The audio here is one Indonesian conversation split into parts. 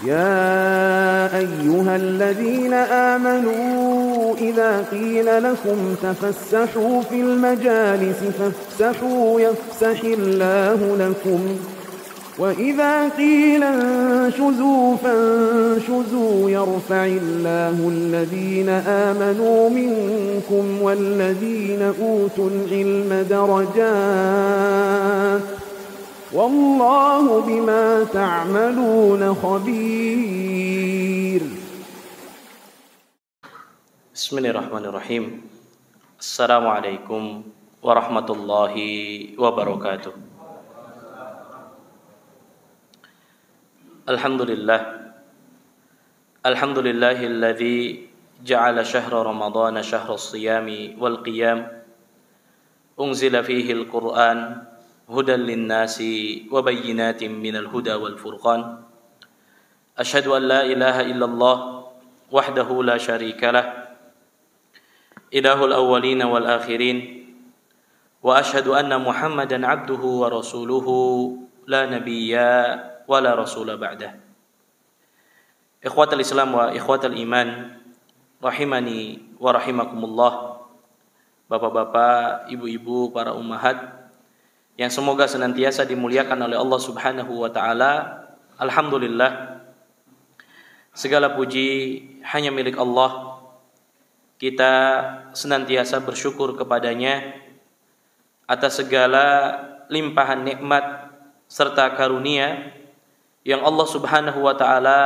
يا أيها الذين آمنوا إذا قيل لكم تفسحوا في المجالس فافسحوا يفسح الله لكم وإذا قيل انشزوا فانشزوا يرفع الله الذين آمنوا منكم والذين أوتوا العلم درجات والله بما تعملون خبير. Bismillahirrahmanirrahim. Assalamualaikum warahmatullahi wabarakatuh. Alhamdulillahilladzi ja'ala syahra ramadhana syahras siyami wal qiyam unzila fihi al-Qur'an hudan lin-nasi wa bayyinatin minal huda wal furqan. Asyhadu an la ilaha illallah wahdahu la syarika lah ilahul awwalin wal akhirin wa asyhadu anna Muhammadan abduhu wa rasuluhu la nabiyya wa la rasula ba'dah. Ikhwatal Islam wa ikhwatal iman rahimani wa rahimakumullah. Bapak-bapak, ibu-ibu, para ummahat yang semoga senantiasa dimuliakan oleh Allah Subhanahu wa taala. Alhamdulillah, segala puji hanya milik Allah. Kita senantiasa bersyukur kepadanya atas segala limpahan nikmat serta karunia yang Allah Subhanahu wa taala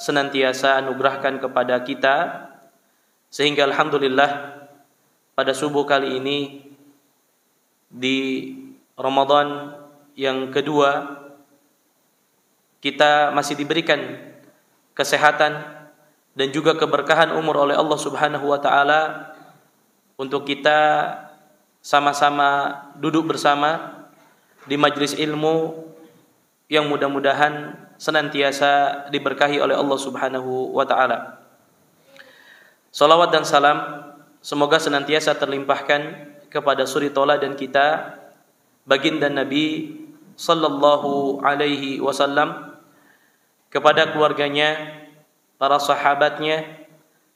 senantiasa anugerahkan kepada kita, sehingga alhamdulillah pada subuh kali ini di Ramadan yang kedua kita masih diberikan kesehatan dan juga keberkahan umur oleh Allah Subhanahu wa taala untuk kita sama-sama duduk bersama di majelis ilmu yang mudah-mudahan senantiasa diberkahi oleh Allah Subhanahu wa taala. Salawat dan salam semoga senantiasa terlimpahkan kepada suri tauladan kita, baginda Nabi sallallahu alaihi wasallam, kepada keluarganya, para sahabatnya,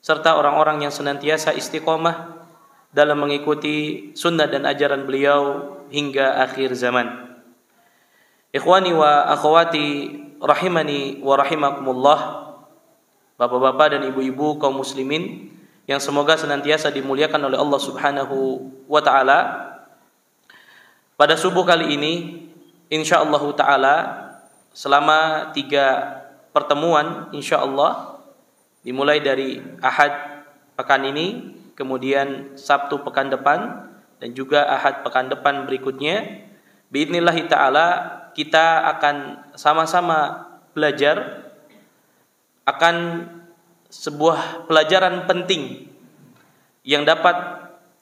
serta orang-orang yang senantiasa istiqomah dalam mengikuti sunnah dan ajaran beliau hingga akhir zaman. Ikhwani wa akhwati rahimani wa rahimakumullah, bapak-bapak dan ibu-ibu kaum muslimin yang semoga senantiasa dimuliakan oleh Allah Subhanahu wa taala. Pada subuh kali ini insyaallah taala selama 3 pertemuan insyaallah, dimulai dari Ahad pekan ini, kemudian Sabtu pekan depan, dan juga Ahad pekan depan berikutnya, biidznillah taala kita akan sama-sama belajar akan sebuah pelajaran penting yang dapat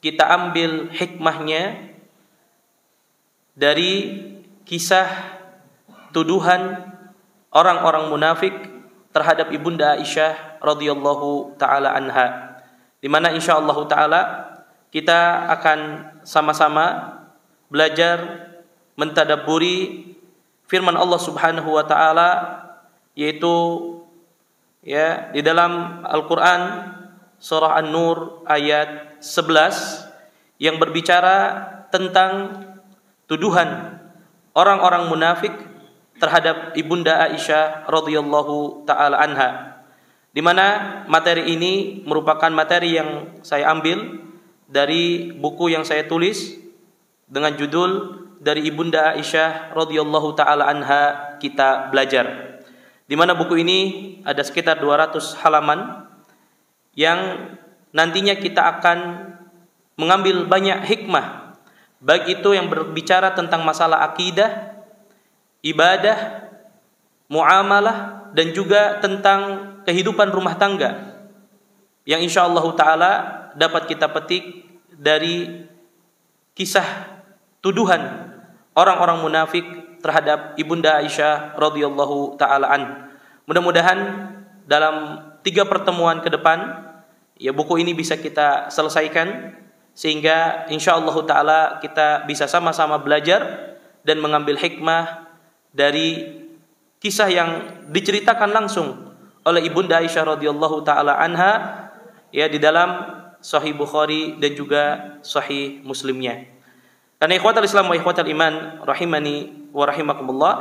kita ambil hikmahnya dari kisah tuduhan orang-orang munafik terhadap ibunda Aisyah radhiyallahu taala anha, di mana insyaallah taala kita akan sama-sama belajar mentadabburi firman Allah Subhanahu wa taala, yaitu ya di dalam Al-Qur'an surah An-Nur ayat 11 yang berbicara tentang tuduhan orang-orang munafik terhadap ibunda Aisyah radhiyallahu taala anha, di mana materi ini merupakan materi yang saya ambil dari buku yang saya tulis dengan judul Dari Ibunda Aisyah radhiyallahu taala anha Kita Belajar, di mana buku ini ada sekitar 200 halaman yang nantinya kita akan mengambil banyak hikmah, baik itu yang berbicara tentang masalah akidah, ibadah, muamalah, dan juga tentang kehidupan rumah tangga, yang insyaallah taala dapat kita petik dari kisah tuduhan orang-orang munafik terhadap ibunda Aisyah radhiyallahu taala an. Mudah-mudahan dalam 3 pertemuan ke depan ya buku ini bisa kita selesaikan, sehingga insyaallah taala kita bisa sama-sama belajar dan mengambil hikmah dari kisah yang diceritakan langsung oleh Ibunda Aisyah radhiyallahu taala anha ya di dalam Sahih Bukhari dan juga Sahih Muslimnya. Karena ikhwatal Islam wa ikhwatal iman rahimani wa rahimakumullah,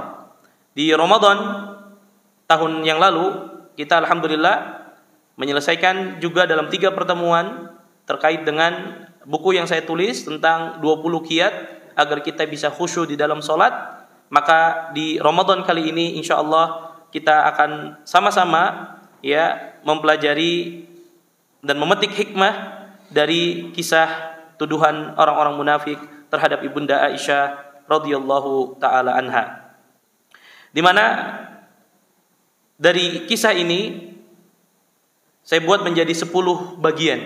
di Ramadan tahun yang lalu kita alhamdulillah menyelesaikan juga dalam 3 pertemuan terkait dengan buku yang saya tulis tentang 20 kiat agar kita bisa khusyuk di dalam salat. Maka di Ramadan kali ini insyaallah kita akan sama-sama ya mempelajari dan memetik hikmah dari kisah tuduhan orang-orang munafik terhadap Ibunda Aisyah radhiyallahu taala anha. Di mana dari kisah ini saya buat menjadi 10 bagian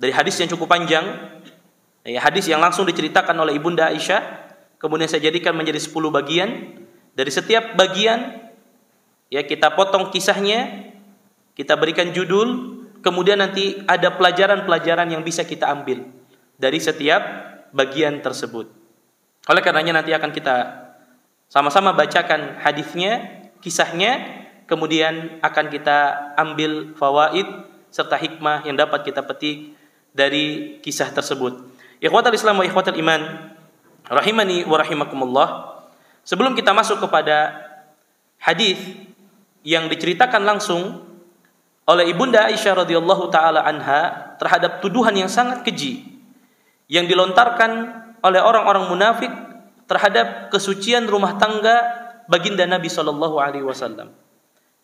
dari hadis yang cukup panjang, ya, hadis yang langsung diceritakan oleh Ibunda Aisyah, kemudian saya jadikan menjadi 10 bagian. Dari setiap bagian ya kita potong kisahnya, kita berikan judul, kemudian nanti ada pelajaran-pelajaran yang bisa kita ambil dari setiap bagian tersebut. Oleh karenanya nanti akan kita sama-sama bacakan hadisnya, kisahnya, kemudian akan kita ambil fawaid serta hikmah yang dapat kita petik dari kisah tersebut. Ikhwatal Islam wa ikhwatal iman rahimani wa rahimakumullah. Sebelum kita masuk kepada hadis yang diceritakan langsung oleh Ibunda Aisyah radhiyallahu taala anha terhadap tuduhan yang sangat keji yang dilontarkan oleh orang-orang munafik terhadap kesucian rumah tangga baginda Nabi sallallahu alaihi wasallam,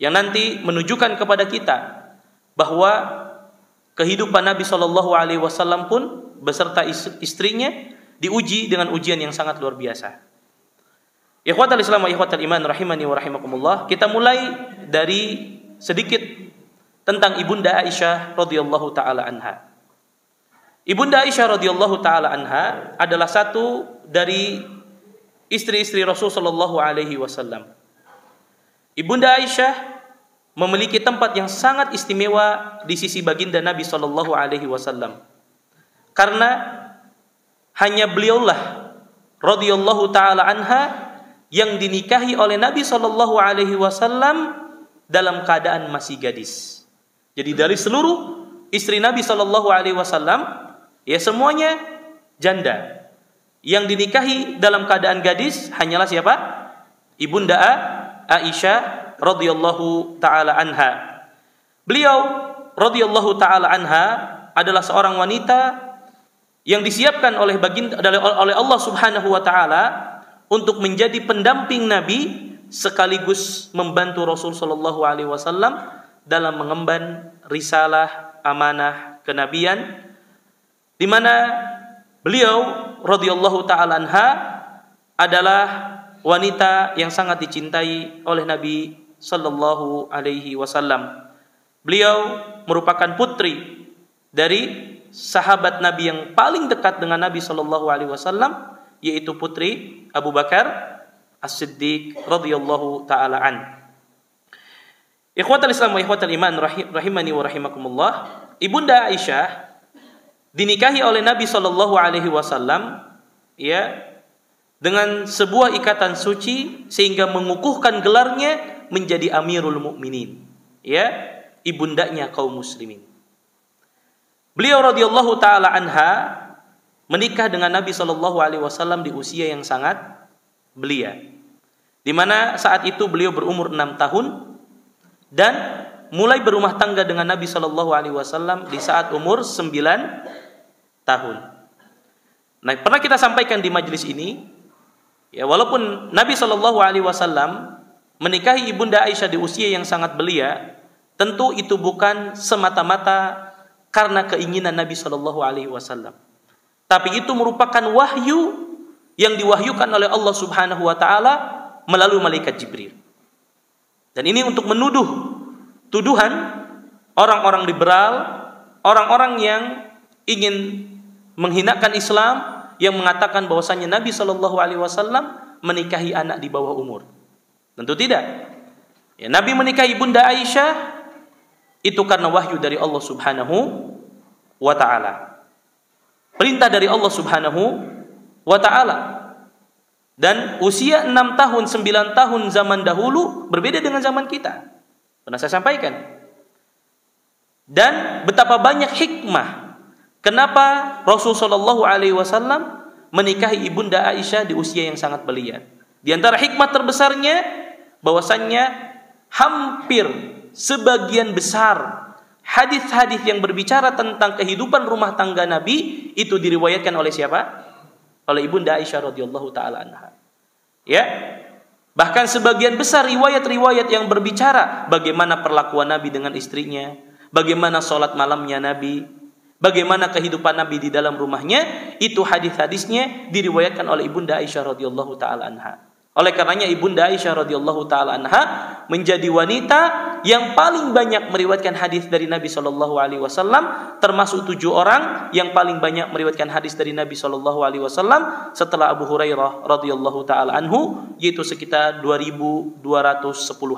yang nanti menunjukkan kepada kita bahwa kehidupan Nabi sallallahu alaihi wasallam pun beserta istrinya diuji dengan ujian yang sangat luar biasa. Ikhwatal Islam wa ikhwatal iman rahimani wa rahimakumullah. Kita mulai dari sedikit tentang Ibunda Aisyah radhiyallahu taala anha. Ibunda Aisyah radhiyallahu taala anha adalah satu dari istri-istri Rasul sallallahu alaihi wasallam. Ibunda Aisyah memiliki tempat yang sangat istimewa di sisi baginda Nabi sallallahu alaihi wasallam. Karena hanya beliaulah radhiyallahu taala anha yang dinikahi oleh Nabi sallallahu alaihi wasallam dalam keadaan masih gadis. Jadi dari seluruh istri Nabi sallallahu alaihi wasallam ya semuanya janda. Yang dinikahi dalam keadaan gadis hanyalah siapa? Ibunda Aisyah radhiyallahu taala anha. Beliau radhiyallahu taala anha adalah seorang wanita yang disiapkan oleh Allah Subhanahu wa taala untuk menjadi pendamping Nabi sekaligus membantu Rasul sallallahu alaihi wasallam dalam mengemban risalah amanah kenabian, di mana beliau radhiyallahu taala anha adalah wanita yang sangat dicintai oleh Nabi sallallahu alaihi wasallam. Beliau merupakan putri dari sahabat Nabi yang paling dekat dengan Nabi sallallahu alaihi wasallam, yaitu putri Abu Bakar As-Siddiq radhiyallahu taala an. Ikhwatal Islam wa ikhwatal iman rahimani wa rahimakumullah. Ibunda Aisyah dinikahi oleh Nabi sallallahu alaihi wasallam ya dengan sebuah ikatan suci sehingga mengukuhkan gelarnya menjadi Amirul Mukminin, ya, ibundanya kaum muslimin. Beliau radhiyallahu taala anha menikah dengan Nabi sallallahu alaihi wasallam di usia yang sangat belia, di mana saat itu beliau berumur 6 tahun dan mulai berumah tangga dengan Nabi sallallahu alaihi wasallam di saat umur 9 tahun. Nah, pernah kita sampaikan di majelis ini, ya, walaupun Nabi sallallahu alaihi wasallam menikahi Ibunda Aisyah di usia yang sangat belia, tentu itu bukan semata-mata karena keinginan Nabi sallallahu alaihi wasallam. Tapi itu merupakan wahyu yang diwahyukan oleh Allah Subhanahu wa taala melalui malaikat Jibril. Dan ini untuk menuduh tuduhan orang-orang liberal, orang-orang yang ingin menghinakan Islam, yang mengatakan bahwasanya Nabi sallallahu alaihi wasallam menikahi anak di bawah umur. Tentu tidak. Ya, Nabi menikahi Bunda Aisyah itu karena wahyu dari Allah Subhanahu wa taala. Perintah dari Allah Subhanahu wa taala. Dan usia 6 tahun, 9 tahun zaman dahulu berbeda dengan zaman kita. Pernah saya sampaikan. Dan betapa banyak hikmah kenapa Rasulullah SAW menikahi Ibunda Aisyah di usia yang sangat belia. Di antara hikmah terbesarnya bahwasannya hampir sebagian besar hadis-hadis yang berbicara tentang kehidupan rumah tangga Nabi itu diriwayatkan oleh siapa? Oleh Ibunda Aisyah radhiyallahu taala anha. Ya. Bahkan sebagian besar riwayat-riwayat yang berbicara bagaimana perlakuan Nabi dengan istrinya, bagaimana salat malamnya Nabi, bagaimana kehidupan Nabi di dalam rumahnya, itu hadis-hadisnya diriwayatkan oleh Ibunda Aisyah radhiyallahu taala anha. Oleh karenanya Ibunda Aisyah radhiyallahu taala anha menjadi wanita yang paling banyak meriwayatkan hadis dari Nabi sallallahu alaihi wasallam, termasuk 7 orang yang paling banyak meriwayatkan hadis dari Nabi sallallahu alaihi wasallam setelah Abu Hurairah radhiyallahu taala anhu, yaitu sekitar 2210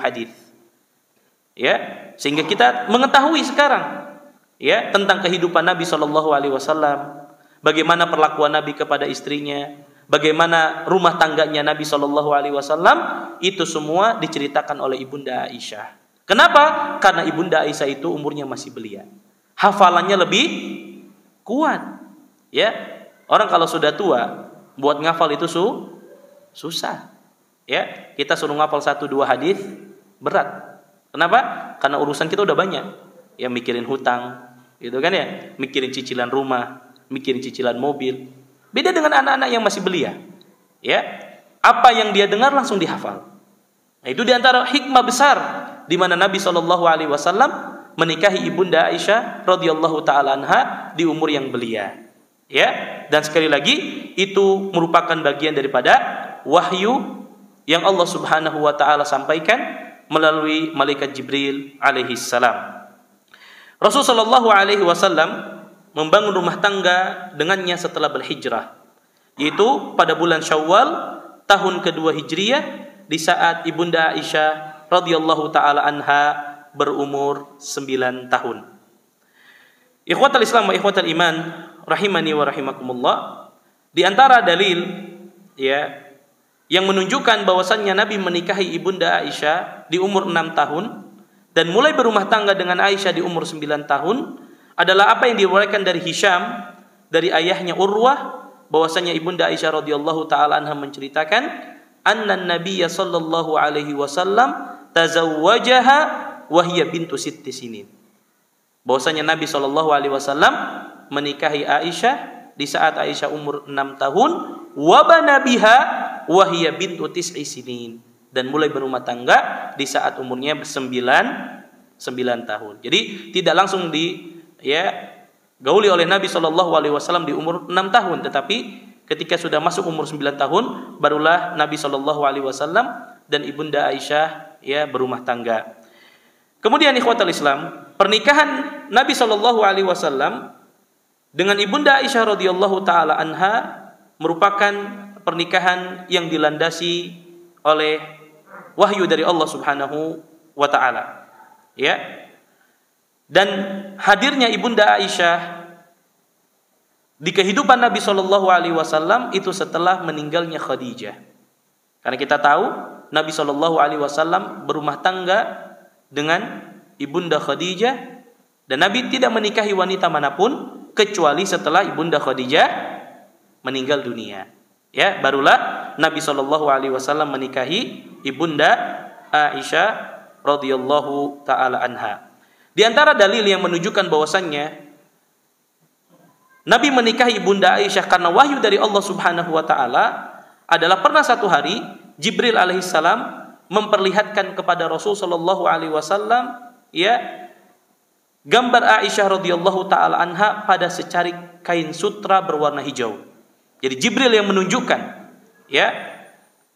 hadis. Ya, sehingga kita mengetahui sekarang ya tentang kehidupan Nabi sallallahu alaihi wasallam, bagaimana perlakuan Nabi kepada istrinya, bagaimana rumah tangganya Nabi Shallallahu Alaihi Wasallam, itu semua diceritakan oleh Ibunda Aisyah. Kenapa? Karena Ibunda Aisyah itu umurnya masih belia, hafalannya lebih kuat. Ya, orang kalau sudah tua, buat ngafal itu susah. Ya, kita suruh ngafal 1-2 hadis berat. Kenapa? Karena urusan kita udah banyak. Ya, mikirin hutang, gitu kan ya, mikirin cicilan rumah, mikirin cicilan mobil. Beda dengan anak-anak yang masih belia. Ya, apa yang dia dengar langsung dihafal. Nah, itu diantara hikmah besar di mana Nabi Shallallahu Alaihi Wasallam menikahi Ibunda Aisyah radhiyallahu taala anha di umur yang belia. Ya, dan sekali lagi itu merupakan bagian daripada wahyu yang Allah Subhanahu wa taala sampaikan melalui malaikat Jibril alaihi salam. Rasulullah Shallallahu Alaihi Wasallam membangun rumah tangga dengannya setelah berhijrah, yaitu pada bulan Syawal tahun kedua Hijriyah, di saat Ibunda Aisyah radhiyallahu taala anha berumur 9 tahun. Ikhwatal Islam wa ikhwatal iman rahimani wa rahimakumullah, di antara dalil ya yang menunjukkan bahwasannya Nabi menikahi Ibunda Aisyah di umur 6 tahun dan mulai berumah tangga dengan Aisyah di umur 9 tahun adalah apa yang diriwayatkan dari Hisham dari ayahnya Urwah, bahwasanya Ibunda Aisyah radhiyallahu taala anha menceritakan anna Nabiyya sallallahu alaihi wasallam tazawwajaha wa hiya bintu 6 sinin. Bahwasanya Nabi sallallahu alaihi wasallam menikahi Aisyah di saat Aisyah umur 6 tahun, wa bana biha wa hiya bintu 9 sinin, dan mulai berumah tangga di saat umurnya 9 tahun. Jadi tidak langsung gauli oleh Nabi Shallallahu Alaihi Wasallam di umur 6 tahun, tetapi ketika sudah masuk umur 9 tahun barulah Nabi Shallallahu Alaihi Wasallam dan Ibunda Aisyah berumah tangga. Kemudian ikhwatal Islam, pernikahan Nabi Shallallahu Alaihi Wasallam dengan Ibunda Aisyah radhiyallahu taala anha merupakan pernikahan yang dilandasi oleh wahyu dari Allah Subhanahu wa taala. Ya. Dan hadirnya Ibunda Aisyah di kehidupan Nabi Shallallahu Alaihi Wasallam itu setelah meninggalnya Khadijah. Karena kita tahu Nabi Shallallahu Alaihi Wasallam berumah tangga dengan Ibunda Khadijah dan Nabi tidak menikahi wanita manapun kecuali setelah Ibunda Khadijah meninggal dunia. Ya, barulah Nabi Shallallahu Alaihi Wasallam menikahi Ibunda Aisyah radhiyallahu taala anha. Di antara dalil yang menunjukkan bahwasannya Nabi menikahi Ibunda Aisyah karena wahyu dari Allah Subhanahu wa taala adalah pernah satu hari Jibril alaihissalam memperlihatkan kepada Rasul sallallahu alaihi wasallam gambar Aisyah radhiyallahu taala anha pada secarik kain sutra berwarna hijau. Jadi Jibril yang menunjukkan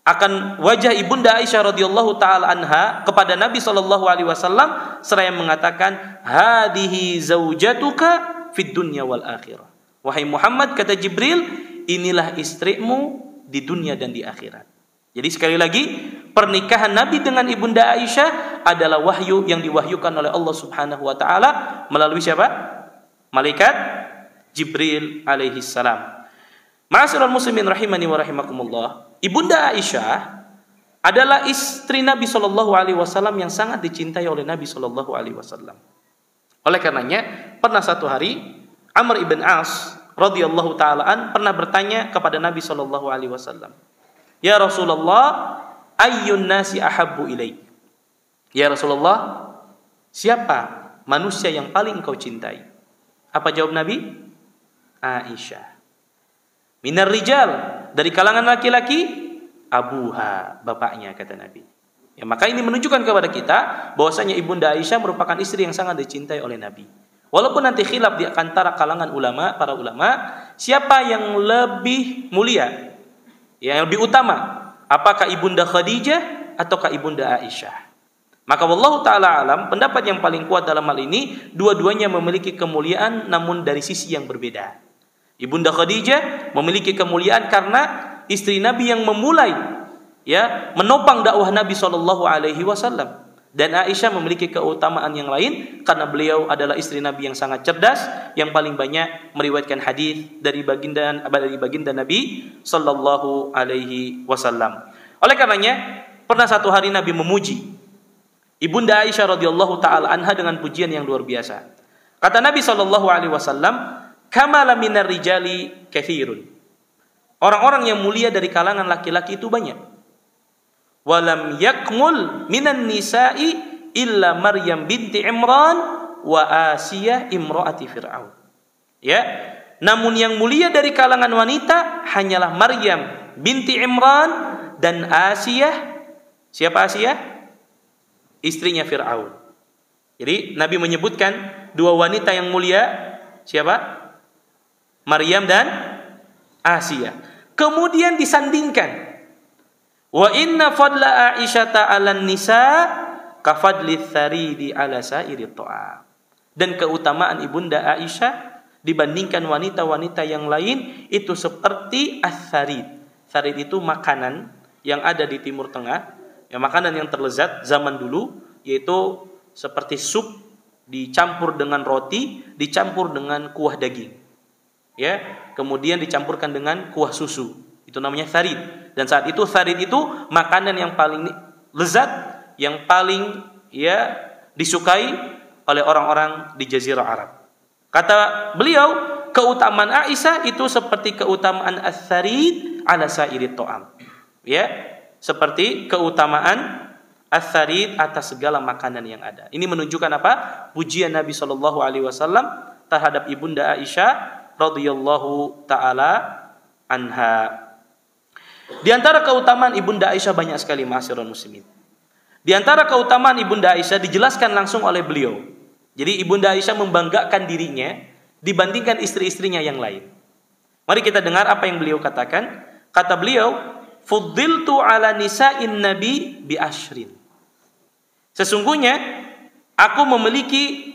akan wajah Ibunda Aisyah radhiyallahu taala anha kepada Nabi sallallahu alaihi wasallam seraya mengatakan hadihi zaujatuka fid dunya wal akhirah. Wahai Muhammad, kata Jibril, inilah istrimu di dunia dan di akhirat. Jadi sekali lagi, pernikahan Nabi dengan Ibunda Aisyah adalah wahyu yang diwahyukan oleh Allah Subhanahu wa taala melalui siapa? Malaikat Jibril alaihi salam. Ma'asyiral muslimin rahimani wa rahimakumullah, Ibunda Aisyah adalah istri Nabi Shallallahu Alaihi Wasallam yang sangat dicintai oleh Nabi Shallallahu Alaihi Wasallam. Oleh karenanya, pernah satu hari Amr ibn As radhiyallahu taalaan pernah bertanya kepada Nabi Shallallahu Alaihi Wasallam, ya Rasulullah, ayyun nasi ahabbu ilaik? Ya Rasulullah, siapa manusia yang paling engkau cintai? Apa jawab Nabi? Aisyah. Minar rijal, dari kalangan laki-laki, abuha, bapaknya, kata Nabi. Ya, maka ini menunjukkan kepada kita bahwasanya Ibunda Aisyah merupakan istri yang sangat dicintai oleh Nabi. Walaupun nanti khilaf di antara kalangan ulama, para ulama, siapa yang lebih mulia, yang lebih utama, apakah Ibunda Khadijah ataukah Ibunda Aisyah? Maka wallahu taala alam, pendapat yang paling kuat dalam hal ini, dua-duanya memiliki kemuliaan namun dari sisi yang berbeda. Ibunda Khadijah memiliki kemuliaan karena istri Nabi yang memulai, ya, menopang dakwah Nabi Shallallahu Alaihi Wasallam. Dan Aisyah memiliki keutamaan yang lain karena beliau adalah istri Nabi yang sangat cerdas, yang paling banyak meriwayatkan hadis dari baginda Nabi Shallallahu Alaihi Wasallam. Oleh karenanya, pernah satu hari Nabi memuji Ibunda Aisyah radhiyallahu taala anha dengan pujian yang luar biasa. Kata Nabi Shallallahu Alaihi Wasallam, kamala minar rijali kathirun. Orang-orang yang mulia dari kalangan laki-laki itu banyak. Walam yakmul minan nisa'i illa Maryam binti Imran wa Asiyah imraati Fir'aun. Ya, namun yang mulia dari kalangan wanita hanyalah Maryam binti Imran dan Asiyah. Siapa Asiyah? Istrinya Fir'aun. Jadi Nabi menyebutkan dua wanita yang mulia. Siapa? Maryam dan Asiyah. Kemudian disandingkan, wa inna fadla Aisyata 'alan nisa ka fadli tsaridi 'ala sairi ta'am. Dan keutamaan Ibunda Aisyah dibandingkan wanita-wanita yang lain itu seperti as-sarid. Sarid itu makanan yang ada di Timur Tengah, ya, makanan yang terlezat zaman dulu, yaitu seperti sup dicampur dengan roti, dicampur dengan kuah daging. Ya, kemudian dicampurkan dengan kuah susu. Itu namanya sarid. Dan saat itu sarid itu makanan yang paling lezat, yang paling, ya, disukai oleh orang-orang di Jazirah Arab. Kata beliau, keutamaan Aisyah itu seperti keutamaan as-sarid ala sairi ta'am. Ya, seperti keutamaan as-sarid atas segala makanan yang ada. Ini menunjukkan apa? Pujian Nabi Shallallahu Alaihi Wasallam terhadap Ibunda Aisyah radhiyallahu taala anha. Di antara keutamaan Ibunda Aisyah banyak sekali, ma'asyiral muslimin. Di antara keutamaan Ibunda Aisyah dijelaskan langsung oleh beliau. Jadi Ibunda Aisyah membanggakan dirinya dibandingkan istri-istrinya yang lain. Mari kita dengar apa yang beliau katakan. Kata beliau, fuddiltu ala nisa'in nabi bi ashrin. Sesungguhnya aku memiliki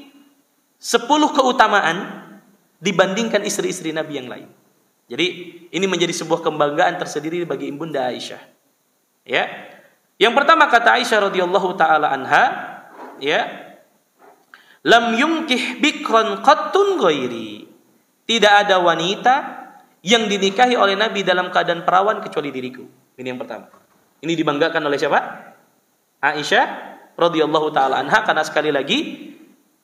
10 keutamaan dibandingkan istri-istri Nabi yang lain. Jadi ini menjadi sebuah kebanggaan tersendiri bagi Ibunda Aisyah. Ya. Yang pertama kata Aisyah radhiyallahu taala anha, ya, lam yumkih bikran qattun ghairi. Tidak ada wanita yang dinikahi oleh Nabi dalam keadaan perawan kecuali diriku. Ini yang pertama. Ini dibanggakan oleh siapa? Aisyah radhiyallahu taala anha, karena sekali lagi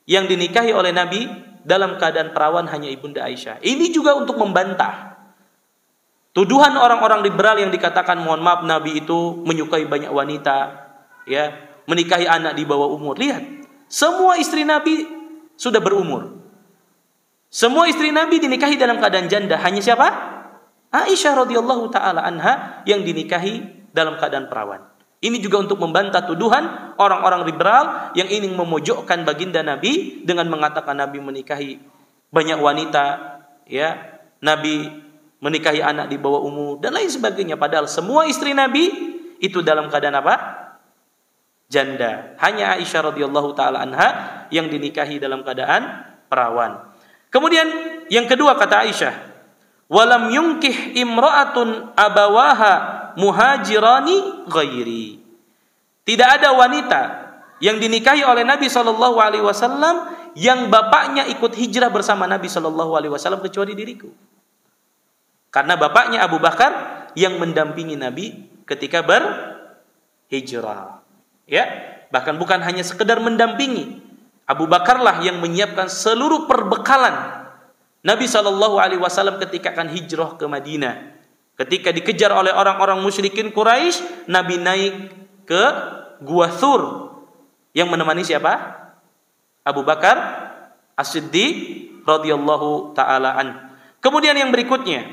yang dinikahi oleh Nabi dalam keadaan perawan hanya Ibunda Aisyah. Ini juga untuk membantah tuduhan orang-orang liberal yang dikatakan, mohon maaf, Nabi itu menyukai banyak wanita, ya, menikahi anak di bawah umur. Lihat, semua istri Nabi sudah berumur. Semua istri Nabi dinikahi dalam keadaan janda. Hanya siapa? Aisyah radhiyallahu taala anha yang dinikahi dalam keadaan perawan. Ini juga untuk membantah tuduhan orang-orang liberal yang ingin memojokkan baginda Nabi dengan mengatakan Nabi menikahi banyak wanita, ya, Nabi menikahi anak di bawah umur dan lain sebagainya. Padahal semua istri Nabi itu dalam keadaan apa? Janda. Hanya Aisyah radhiyallahu taala anha yang dinikahi dalam keadaan perawan. Kemudian yang kedua kata Aisyah, walam yunkih imra'atun abawaha muhajirani ghairi. Tidak ada wanita yang dinikahi oleh Nabi Shallallahu Alaihi Wasallam yang bapaknya ikut hijrah bersama Nabi Shallallahu Alaihi Wasallam kecuali diriku. Karena bapaknya Abu Bakar yang mendampingi Nabi ketika berhijrah. Ya, bahkan bukan hanya sekedar mendampingi. Abu Bakarlah yang menyiapkan seluruh perbekalan Nabi SAW ketika akan hijrah ke Madinah. Ketika dikejar oleh orang-orang musyrikin Quraisy, Nabi naik ke Gua Thur. Yang menemani siapa? Abu Bakar As-Siddiq radhiyallahu taala an. Kemudian yang berikutnya,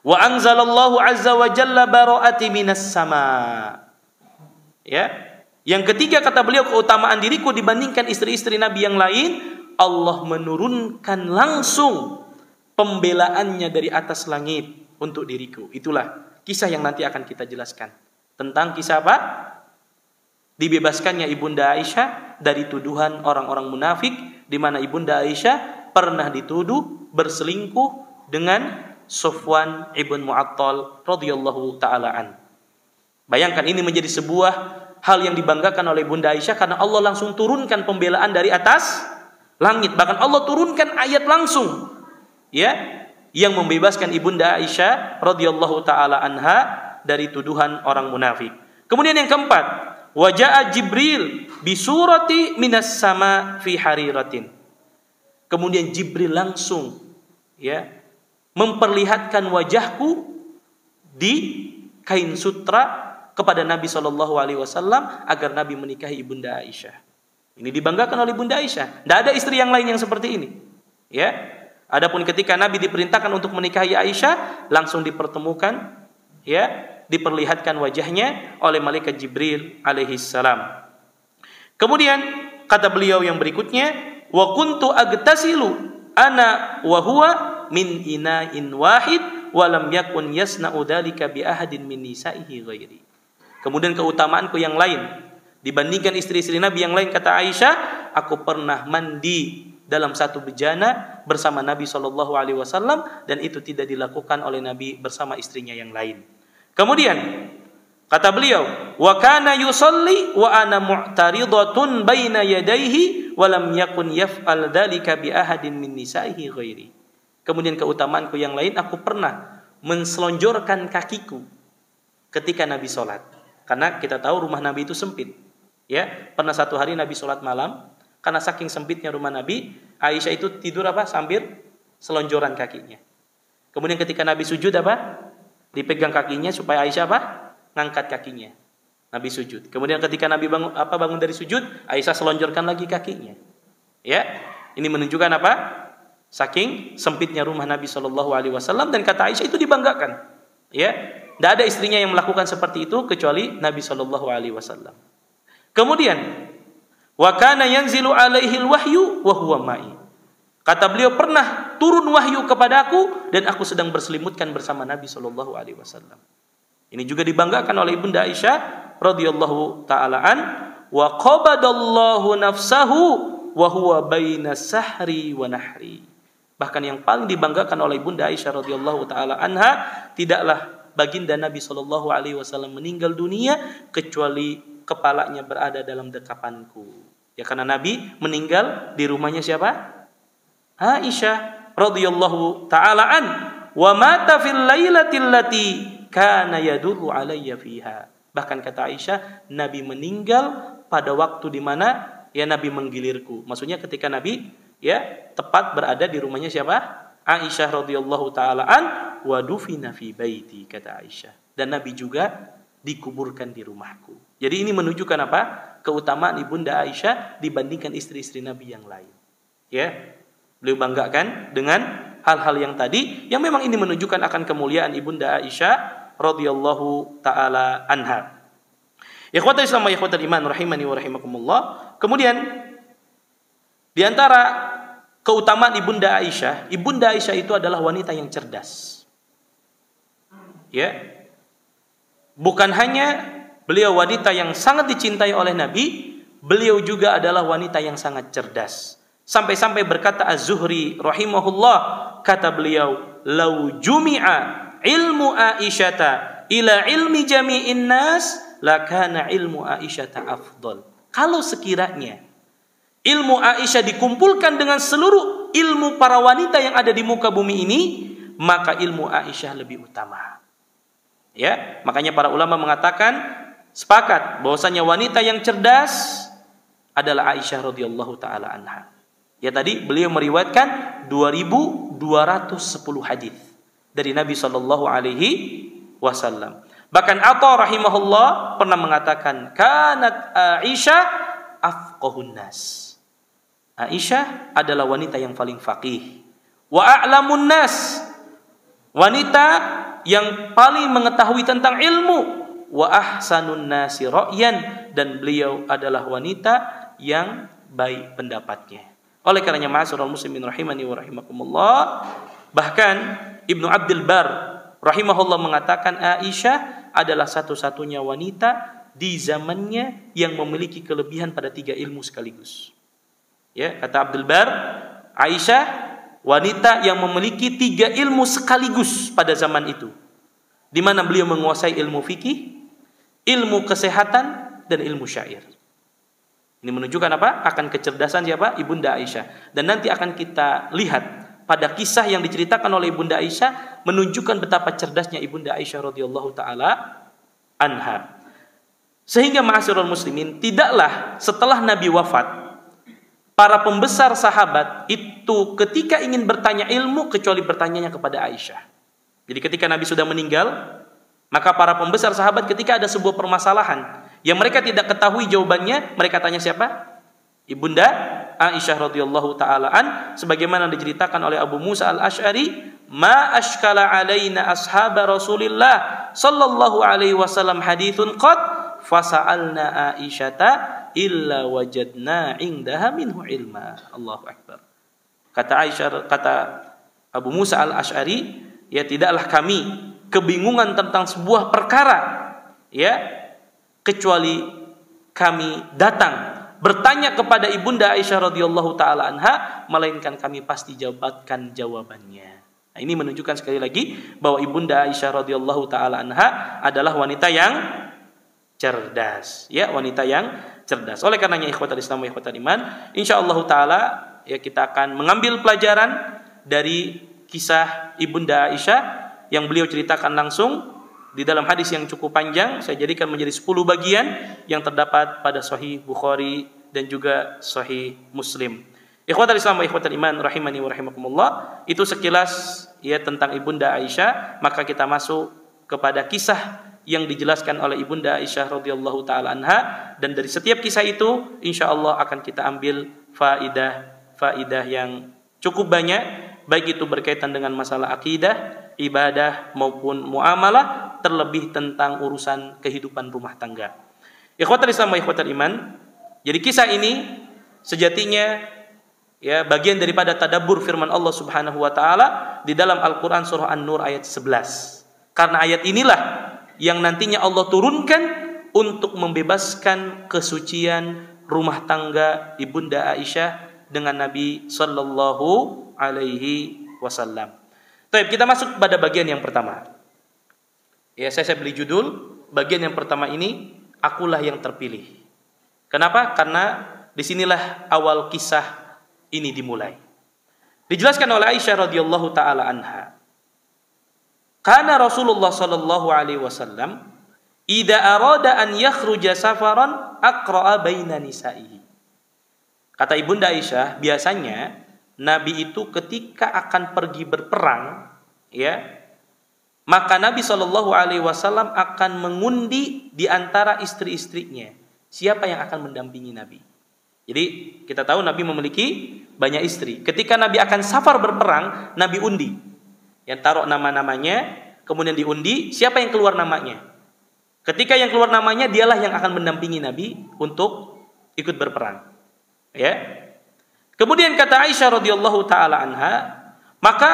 wa anzalallahu azza wa jalla bara'ati minas sama. Ya. Yang ketiga kata beliau, keutamaan diriku dibandingkan istri-istri Nabi yang lain, Allah menurunkan langsung pembelaannya dari atas langit untuk diriku. Itulah kisah yang nanti akan kita jelaskan. Tentang kisah apa? Dibebaskannya Ibunda Aisyah dari tuduhan orang-orang munafik, di mana Ibunda Aisyah pernah dituduh berselingkuh dengan Sufwan ibn Mu'attal radhiyallahu taala an. Bayangkan ini menjadi sebuah hal yang dibanggakan oleh Bunda Aisyah karena Allah langsung turunkan pembelaan dari atas langit. Bahkan Allah turunkan ayat langsung, ya, yang membebaskan Ibunda Aisyah radhiyallahu taala anha dari tuduhan orang munafik. Kemudian yang keempat, waja'a Jibril bi surati minas sama fi hariratin. Kemudian Jibril langsung, ya, memperlihatkan wajahku di kain sutra kepada Nabi SAW agar Nabi menikahi Ibunda Aisyah. Ini dibanggakan oleh Bunda Aisyah. Tidak ada istri yang lain yang seperti ini. Ya. Adapun ketika Nabi diperintahkan untuk menikahi Aisyah, langsung dipertemukan, ya, diperlihatkan wajahnya oleh malaikat Jibril alaihissalam. Kemudian kata beliau yang berikutnya, wa kuntu agtasilu ana wa huwa min ina'in wahid wa lam yakun yasna'u dzalika bi ahadin min nisa'ihi ghairi. Kemudian keutamaanku yang lain dibandingkan istri-istri Nabi yang lain, kata Aisyah, aku pernah mandi dalam satu bejana bersama Nabi SAW dan itu tidak dilakukan oleh Nabi bersama istrinya yang lain. Kemudian kata beliau, wa kana yusalli wa ana mu'taridatun baina yadayhi wa lam yakun yaf'al dzalika bi ahadin min nisa'ihi ghairi. Kemudian keutamaanku yang lain, aku pernah menselonjorkan kakiku ketika Nabi sholat. Karena kita tahu rumah Nabi itu sempit. Ya, pernah satu hari Nabi sholat malam, karena saking sempitnya rumah Nabi, Aisyah itu tidur apa? Sambil selonjoran kakinya. Kemudian ketika Nabi sujud apa? Dipegang kakinya supaya Aisyah apa? Ngangkat kakinya. Nabi sujud. Kemudian ketika Nabi bangun dari sujud, Aisyah selonjorkan lagi kakinya. Ya, ini menunjukkan apa? Saking sempitnya rumah Nabi SAW, dan kata Aisyah itu dibanggakan. Ya, tidak ada istrinya yang melakukan seperti itu kecuali Nabi SAW. Kemudian, wa kana yanzilu alaihi alwahyu wa huwa ma'i. Kata beliau, pernah turun wahyu kepadaku dan aku sedang berselimutkan bersama Nabi SAW. Ini juga dibanggakan oleh Ibunda Aisyah radhiyallahu taala an, wa qabadallahu nafsahu wa huwa baina sahri wa nahri. Bahkan yang paling dibanggakan oleh Bunda Aisyah radhiyallahu taala anha, tidaklah baginda Nabi SAW meninggal dunia kecuali kepalanya berada dalam dekapanku. Ya, karena Nabi meninggal di rumahnya siapa? Aisyah radhiyallahu taala an, wa mata fil lailatil lati kana yadullu alayya fiha. Bahkan kata Aisyah, Nabi meninggal pada waktu di mana ya Nabi menggilirku. Maksudnya ketika Nabi ya tepat berada di rumahnya siapa? Aisyah radhiyallahu taala an, wa dufina fi baiti, kata Aisyah. Dan Nabi juga dikuburkan di rumahku. Jadi ini menunjukkan apa? Keutamaan Ibunda Aisyah dibandingkan istri-istri Nabi yang lain. Ya. Beliau banggakan dengan hal-hal yang tadi, yang memang ini menunjukkan akan kemuliaan Ibunda Aisyah radhiyallahu taala anha. Ikhwatul Islam wa ikhwatul iman rahimani wa rahimakumullah. Kemudian di antara keutamaan Ibunda Aisyah itu adalah wanita yang cerdas. Ya. Bukan hanya beliau wanita yang sangat dicintai oleh Nabi, beliau juga adalah wanita yang sangat cerdas. Sampai-sampai berkata Az-Zuhri rahimahullah, kata beliau, "Lau jumi'a ilmu Aisyata ila ilmi jami'in nas, lakana ilmu Aisyata afdal." Kalau sekiranya ilmu Aisyah dikumpulkan dengan seluruh ilmu para wanita yang ada di muka bumi ini, maka ilmu Aisyah lebih utama. Ya, makanya para ulama mengatakan sepakat bahwasanya wanita yang cerdas adalah Aisyah radhiyallahu taala anha. Ya, tadi beliau meriwayatkan 2210 hadis dari Nabi sallallahu alaihi wasallam. Bahkan Atha rahimahullah pernah mengatakan kanat Aisyah afqahun nas. Aisyah adalah wanita yang paling faqih. Wa a'lamun nas, wanita yang paling mengetahui tentang ilmu. Wa ahsanun nasi ra'yan, dan beliau adalah wanita yang baik pendapatnya. Oleh karenanya ma'asyiral muslimin rahimani wa rahimakumullah, bahkan Ibnu Abdul Bar rahimahullah mengatakan Aisyah adalah satu-satunya wanita di zamannya yang memiliki kelebihan pada 3 ilmu sekaligus. Ya, kata Abdul Bar, Aisyah wanita yang memiliki 3 ilmu sekaligus pada zaman itu, di mana beliau menguasai ilmu fikih, ilmu kesehatan, dan ilmu syair. Ini menunjukkan apa? Akan kecerdasan siapa? Ibunda Aisyah. Dan nanti akan kita lihat pada kisah yang diceritakan oleh Ibunda Aisyah menunjukkan betapa cerdasnya Ibunda Aisyah radhiyallahu taala anha. Sehingga ma'asyiral muslimin, tidaklah setelah Nabi wafat para pembesar sahabat itu ketika ingin bertanya ilmu kecuali bertanyanya kepada Aisyah. Jadi ketika Nabi sudah meninggal, maka para pembesar sahabat ketika ada sebuah permasalahan yang mereka tidak ketahui jawabannya, mereka tanya siapa? Ibunda Aisyah radhiyallahu taala an, sebagaimana diceritakan oleh Abu Musa al-Asy'ari, "Ma ashkala alaina ashab Rasulillah sallallahu alaihi wasallam haditsun qad fasa'alna Aisyata illa wajadna indaha minhu ilma." Allahu akbar. Kata Aisyah, kata Abu Musa al-Asy'ari, ya tidaklah kami kebingungan tentang sebuah perkara, ya, kecuali kami datang bertanya kepada Ibunda Aisyah radhiyallahu taala anha, melainkan kami pasti dapatkan jawabannya. Nah, ini menunjukkan sekali lagi bahwa Ibunda Aisyah radhiyallahu taala anha adalah wanita yang cerdas, ya, wanita yang cerdas. Oleh karenanya ikhwatal Islam wa ikhwatal iman, insyaallah taala ya kita akan mengambil pelajaran dari kisah Ibunda Aisyah yang beliau ceritakan langsung di dalam hadis yang cukup panjang. Saya jadikan menjadi 10 bagian yang terdapat pada Sahih Bukhari dan juga Sahih Muslim. Ikhwatal Islam wa ikhwatal iman rahimani wa rahimakumullah, itu sekilas ya tentang Ibunda Aisyah. Maka kita masuk kepada kisah yang dijelaskan oleh Ibunda Aisyah radhiyallahu taala anha, dan dari setiap kisah itu insyaallah akan kita ambil faidah yang cukup banyak, baik itu berkaitan dengan masalah akidah, ibadah maupun muamalah, terlebih tentang urusan kehidupan rumah tangga. Ikhwatal Islam wa ikhwatal iman, jadi kisah ini sejatinya ya bagian daripada tadabbur firman Allah Subhanahu wa taala di dalam Al-Qur'an surah An-Nur ayat 11. Karena ayat inilah yang nantinya Allah turunkan untuk membebaskan kesucian rumah tangga Ibunda Aisyah dengan Nabi sallallahu alaihi wasallam. Baik, kita masuk pada bagian yang pertama. Ya, saya beri judul bagian yang pertama ini, akulah yang terpilih. Kenapa? Karena disinilah awal kisah ini dimulai. Dijelaskan oleh Aisyah radhiyallahu taala anha, kana Rasulullah sallallahu alaihi wasallam idza arada an yakhruja safaran aqra'a baina nisa'ihi. Kata Ibunda Aisyah, biasanya Nabi itu ketika akan pergi berperang, ya, maka Nabi Shallallahu Alaihi Wasallam akan mengundi di antara istri-istrinya siapa yang akan mendampingi Nabi. Jadi kita tahu Nabi memiliki banyak istri. Ketika Nabi akan safar berperang, Nabi undi, yang taruh nama-namanya, kemudian diundi siapa yang keluar namanya. Ketika yang keluar namanya, dialah yang akan mendampingi Nabi untuk ikut berperang. Ya. Kemudian kata Aisyah radhiyallahu taala anha, maka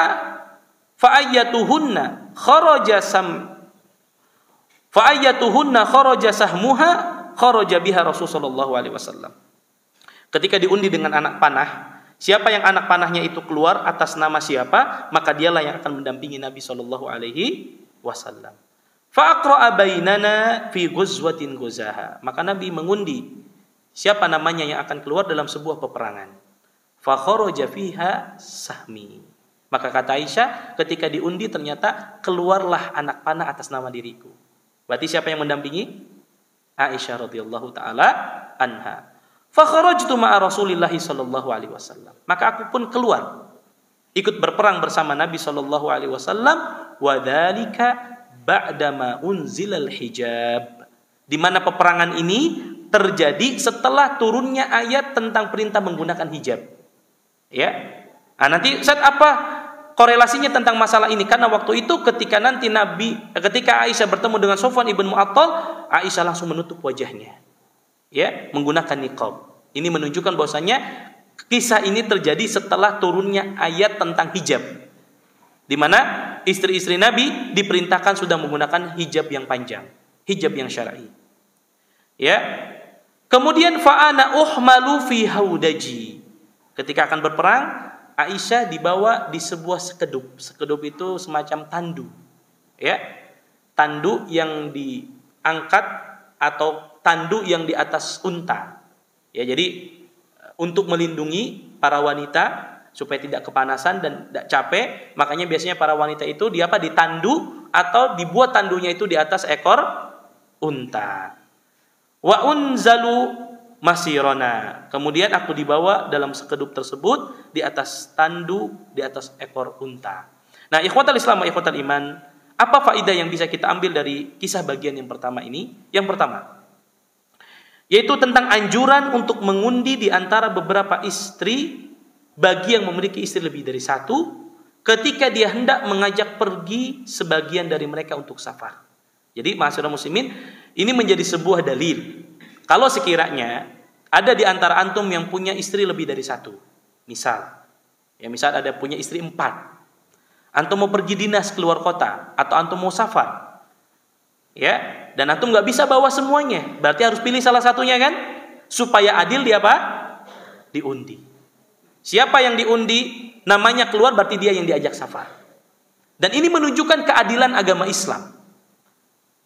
fa'ayyatuhunna kharaja sahmuha kharaja biha Rasul sallallahu alaihi wasallam. Ketika diundi dengan anak panah, siapa yang anak panahnya itu keluar atas nama siapa, maka dialah yang akan mendampingi Nabi sallallahu alaihi wasallam. Fa aqra'a bainana fi ghuzwatin ghuzaha. Maka Nabi mengundi siapa namanya yang akan keluar dalam sebuah peperangan. Fa kharaja fiha sahmi. Maka kata Aisyah, ketika diundi ternyata keluarlah anak panah atas nama diriku. Berarti siapa yang mendampingi? Aisyah radhiyallahu taala anha. Fa kharajtu ma'a Rasulillah sallallahu alaihi wasallam. Maka aku pun keluar ikut berperang bersama Nabi sallallahu alaihi wasallam, wa dzalika ba'dama unzilal hijab. Di mana peperangan ini terjadi setelah turunnya ayat tentang perintah menggunakan hijab. Ya. Nah, nanti saat apa korelasinya tentang masalah ini? Karena waktu itu ketika Aisyah bertemu dengan Sofwan ibn Mu'attal, Aisyah langsung menutup wajahnya, ya, menggunakan niqab. Ini menunjukkan bahwasanya kisah ini terjadi setelah turunnya ayat tentang hijab, di mana istri-istri Nabi diperintahkan sudah menggunakan hijab yang panjang, hijab yang syar'i. Ya. Kemudian fa'ana uhmalu fi haudaji. Ketika akan berperang, Aisyah dibawa di sebuah sekedup. Sekedup itu semacam tandu. Ya. Tandu yang diangkat atau tandu yang di atas unta. Ya, jadi untuk melindungi para wanita supaya tidak kepanasan dan tidak capek, makanya biasanya para wanita itu ditandu atau dibuat tandunya itu di atas ekor unta. Wa unzalu masirona. Kemudian aku dibawa dalam sekedup tersebut di atas tandu, di atas ekor unta. Nah, ikhwatal Islam wa ikhwatal iman, apa faedah yang bisa kita ambil dari kisah bagian yang pertama ini? Yang pertama, yaitu tentang anjuran untuk mengundi di antara beberapa istri bagi yang memiliki istri lebih dari satu ketika dia hendak mengajak pergi sebagian dari mereka untuk safar. Jadi, ma'asyiral muslimin, ini menjadi sebuah dalil. Kalau sekiranya ada di antara antum yang punya istri lebih dari satu, misal ada punya istri 4, antum mau pergi dinas keluar kota atau antum mau safar, ya, dan antum nggak bisa bawa semuanya, berarti harus pilih salah satunya kan, supaya adil diundi. Siapa yang diundi namanya keluar, berarti dia yang diajak safar. Dan ini menunjukkan keadilan agama Islam.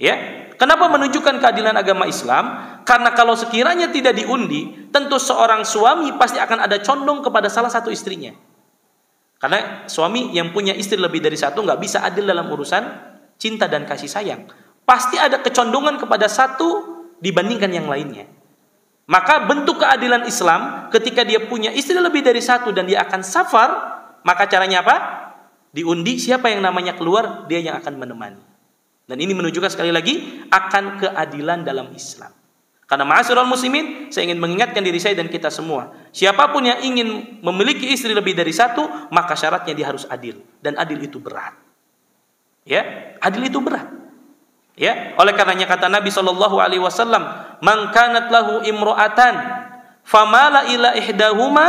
Ya, kenapa menunjukkan keadilan agama Islam? Karena kalau sekiranya tidak diundi, tentu seorang suami pasti akan ada condong kepada salah satu istrinya. Karena suami yang punya istri lebih dari satu nggak bisa adil dalam urusan cinta dan kasih sayang. Pasti ada kecondongan kepada satu dibandingkan yang lainnya. Maka bentuk keadilan Islam ketika dia punya istri lebih dari satu dan dia akan safar, maka caranya apa? Diundi, siapa yang namanya keluar, dia yang akan menemani. Dan ini menunjukkan sekali lagi akan keadilan dalam Islam. Karena ma'asyiral muslimin, saya ingin mengingatkan diri saya dan kita semua, siapapun yang ingin memiliki istri lebih dari satu, maka syaratnya dia harus adil, dan adil itu berat. Ya, adil itu berat. Ya, oleh karenanya kata Nabi sallallahu alaihi wasallam, "Man kanat lahu imra'atan famala ila ihdahuma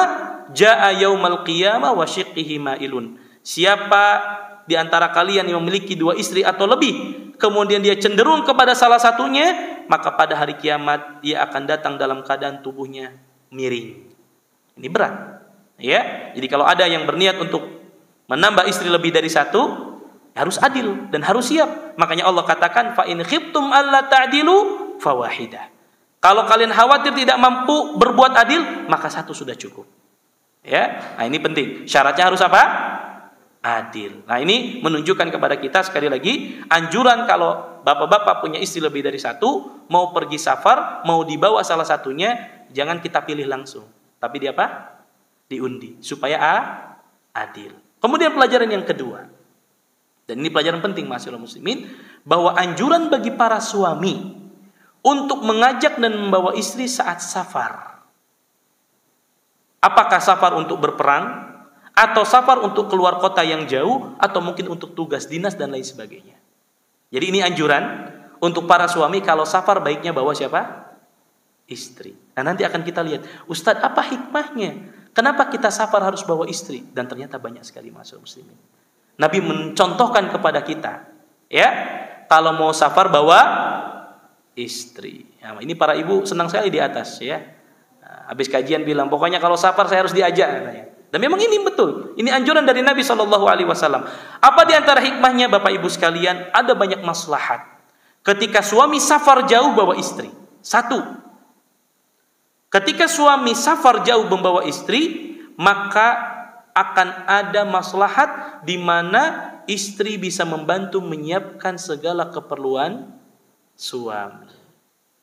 jaa yaumal qiyamah wa syiqqihi mailun." Siapa di antara kalian yang memiliki 2 istri atau lebih, kemudian dia cenderung kepada salah satunya, maka pada hari kiamat dia akan datang dalam keadaan tubuhnya miring. Ini berat. Ya, jadi kalau ada yang berniat untuk menambah istri lebih dari satu, harus adil dan harus siap. Makanya Allah katakan, fa in khiftum alla ta'dilu fawahidah. Kalau kalian khawatir tidak mampu berbuat adil, maka satu sudah cukup. Ya, nah ini penting. Syaratnya harus apa? Adil. Nah, ini menunjukkan kepada kita sekali lagi anjuran kalau bapak-bapak punya istri lebih dari satu, mau pergi safar, mau dibawa salah satunya, jangan kita pilih langsung, tapi di apa? Diundi supaya adil. Kemudian pelajaran yang kedua, dan ini pelajaran penting ma'asyiral muslimin, bahwa anjuran bagi para suami untuk mengajak dan membawa istri saat safar. Apakah safar untuk berperang, atau safar untuk keluar kota yang jauh, atau mungkin untuk tugas dinas dan lain sebagainya. Jadi ini anjuran untuk para suami, kalau safar baiknya bawa siapa? Istri. Nah, nanti akan kita lihat, Ustadz, apa hikmahnya? Kenapa kita safar harus bawa istri? Dan ternyata banyak sekali ma'asyiral muslimin. Nabi mencontohkan kepada kita, ya, kalau mau safar bawa istri. Nah, ini para ibu senang sekali di atas, ya. Nah, habis kajian bilang, pokoknya kalau safar saya harus diajak, katanya. Dan memang ini betul. Ini anjuran dari Nabi SAW. Apa di antara hikmahnya, Bapak Ibu sekalian? Ada banyak maslahat. Ketika suami safar jauh bawa istri. 1. Ketika suami safar jauh membawa istri, maka akan ada maslahat di mana istri bisa membantu menyiapkan segala keperluan suami.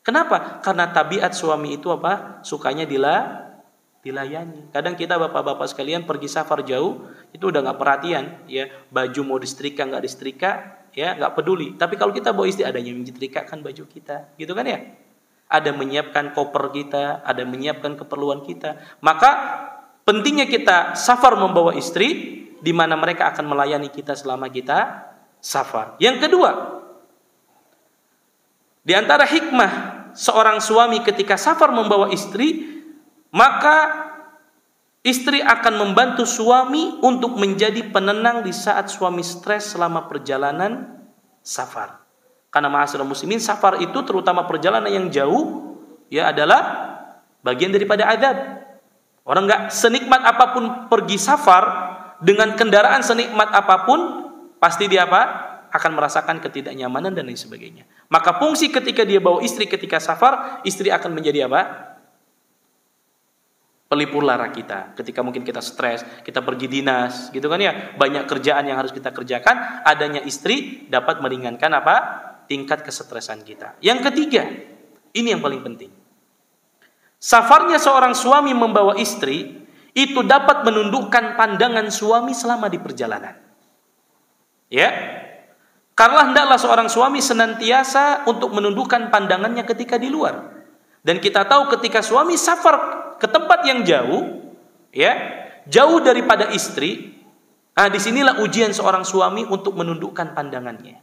Kenapa? Karena tabiat suami itu apa? Sukanya dilayani. Kadang kita bapak-bapak sekalian pergi safar jauh, itu udah nggak perhatian, ya baju mau disetrika nggak disetrika, ya nggak peduli. Tapi kalau kita bawa istri, adanya menyetrikakan baju kita, gitu kan ya? Ada menyiapkan koper kita, ada menyiapkan keperluan kita. Maka pentingnya kita safar membawa istri, di mana mereka akan melayani kita selama kita safar. Yang kedua, di antara hikmah seorang suami ketika safar membawa istri, maka istri akan membantu suami untuk menjadi penenang di saat suami stres selama perjalanan safar. Karena ma'asyiral muslimin, safar itu terutama perjalanan yang jauh, ya adalah bagian daripada azab. Orang nggak senikmat apapun pergi safar dengan kendaraan senikmat apapun, pasti dia apa? Akan merasakan ketidaknyamanan dan lain sebagainya. Maka fungsi ketika dia bawa istri ketika safar, istri akan menjadi apa? Pelipur lara kita. Ketika mungkin kita stres, kita pergi dinas, gitu kan ya, banyak kerjaan yang harus kita kerjakan, adanya istri dapat meringankan apa? Tingkat kesetresan kita. Yang ketiga, ini yang paling penting. Safarnya seorang suami membawa istri itu dapat menundukkan pandangan suami selama di perjalanan. Ya. Karena hendaklah seorang suami senantiasa untuk menundukkan pandangannya ketika di luar. Dan kita tahu ketika suami safar ke tempat yang jauh, ya, jauh daripada istri, disinilah ujian seorang suami untuk menundukkan pandangannya.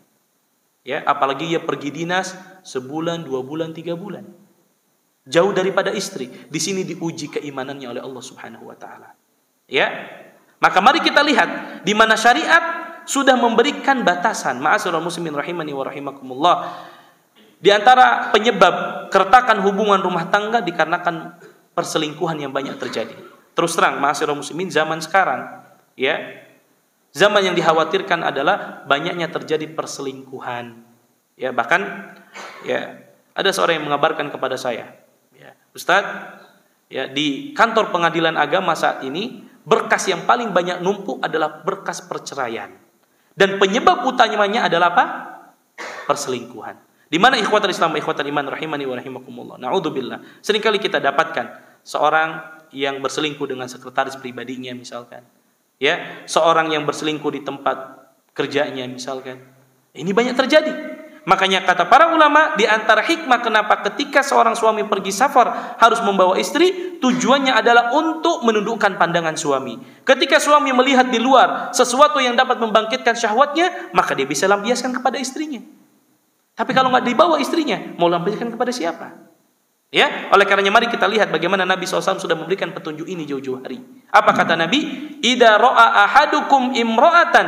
Ya, apalagi ia pergi dinas sebulan, 2 bulan, 3 bulan. Jauh daripada istri, di sini diuji keimanannya oleh Allah Subhanahu wa taala. Ya. Maka mari kita lihat di mana syariat sudah memberikan batasan. Ma'asyiral muslimin rahimani wa rahimakumullah. Di antara penyebab keretakan hubungan rumah tangga dikarenakan perselingkuhan yang banyak terjadi. Terus terang, ma'asyiral muslimin, zaman sekarang, ya, zaman yang dikhawatirkan adalah banyaknya terjadi perselingkuhan. Ya, bahkan ya ada seorang yang mengabarkan kepada saya, ya, Ustadz, ya, di kantor pengadilan agama saat ini berkas yang paling banyak numpuk adalah berkas perceraian. Dan penyebab utamanya adalah apa? Perselingkuhan. Di mana ikhwatul Islam, ikhwatul iman rahimani wa rahimakumullah. Na'udzubillah. Seringkali kita dapatkan seorang yang berselingkuh dengan sekretaris pribadinya misalkan. Ya, seorang yang berselingkuh di tempat kerjanya misalkan. Ini banyak terjadi. Makanya kata para ulama, di antara hikmah kenapa ketika seorang suami pergi safar harus membawa istri, tujuannya adalah untuk menundukkan pandangan suami. Ketika suami melihat di luar sesuatu yang dapat membangkitkan syahwatnya, maka dia bisa lampiaskan kepada istrinya. Tapi kalau nggak dibawa istrinya, mau lampiaskan kepada siapa? Ya, oleh karenanya mari kita lihat bagaimana Nabi SAW sudah memberikan petunjuk ini jauh-jauh hari. Apa kata Nabi? Idza ra'a ahadukum imra'atan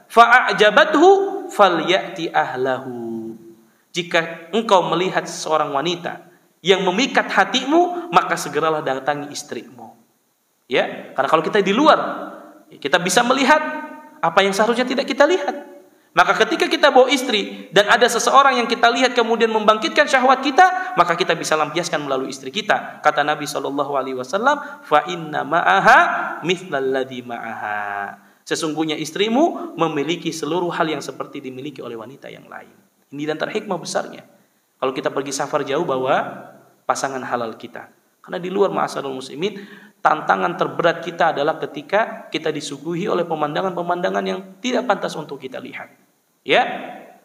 fa'ajabathu falyati ahlahu. Jika engkau melihat seorang wanita yang memikat hatimu, maka segeralah datangi istrimu. Ya, karena kalau kita di luar, kita bisa melihat apa yang seharusnya tidak kita lihat. Maka ketika kita bawa istri dan ada seseorang yang kita lihat kemudian membangkitkan syahwat kita, maka kita bisa lampiaskan melalui istri kita. Kata Nabi SAW, fa inna ma'aha mithlalladzi ma'aha. Sesungguhnya istrimu memiliki seluruh hal yang seperti dimiliki oleh wanita yang lain. Ini dan terhikmah besarnya. Kalau kita pergi safar jauh, bawa pasangan halal kita. Karena di luar ma'asyiral muslimin, tantangan terberat kita adalah ketika kita disuguhi oleh pemandangan-pemandangan yang tidak pantas untuk kita lihat. Ya,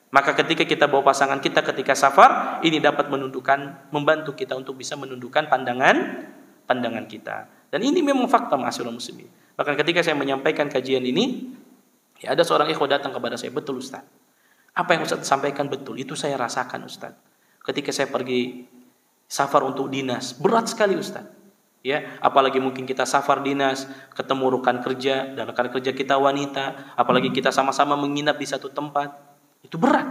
maka ketika kita bawa pasangan kita ketika safar, ini dapat membantu kita untuk bisa menundukkan pandangan kita. Dan ini memang fakta ma'asyiral muslimin. Bahkan ketika saya menyampaikan kajian ini, ya ada seorang ikhwah datang kepada saya, betul Ustaz. Apa yang Ustaz sampaikan betul, itu saya rasakan Ustaz. Ketika saya pergi safar untuk dinas, berat sekali Ustaz. Ya, apalagi mungkin kita safar dinas, ketemu rekan kerja, dan rekan kerja kita wanita, apalagi kita sama-sama menginap di satu tempat, itu berat.